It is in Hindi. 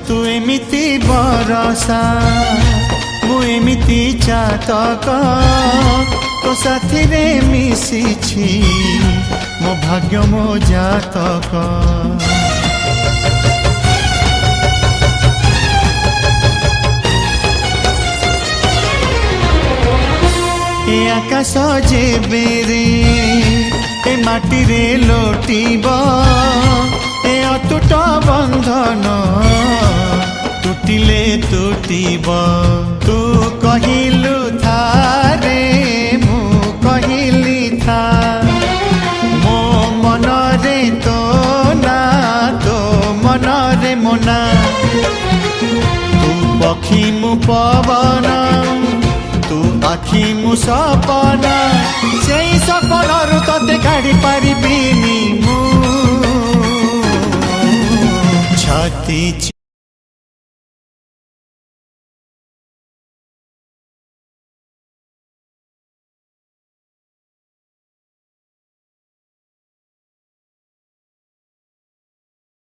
तू एमिति बरसा मु एमिति चातक तो साथी रे मिशिछि मो भाग्य मो जातक। ए आकाश जेबे रे ए माटी रे लोटिब ए अटूट बंधन टूटिले टूटिब। तू कहिलु था रे मु कहिली था मो मन रे तो ना तो मन रे मोना। तू पक्षी मु पवन तू आखि मु सपना से सपनरु तते काढ़ी पारिबिनी मु छाती।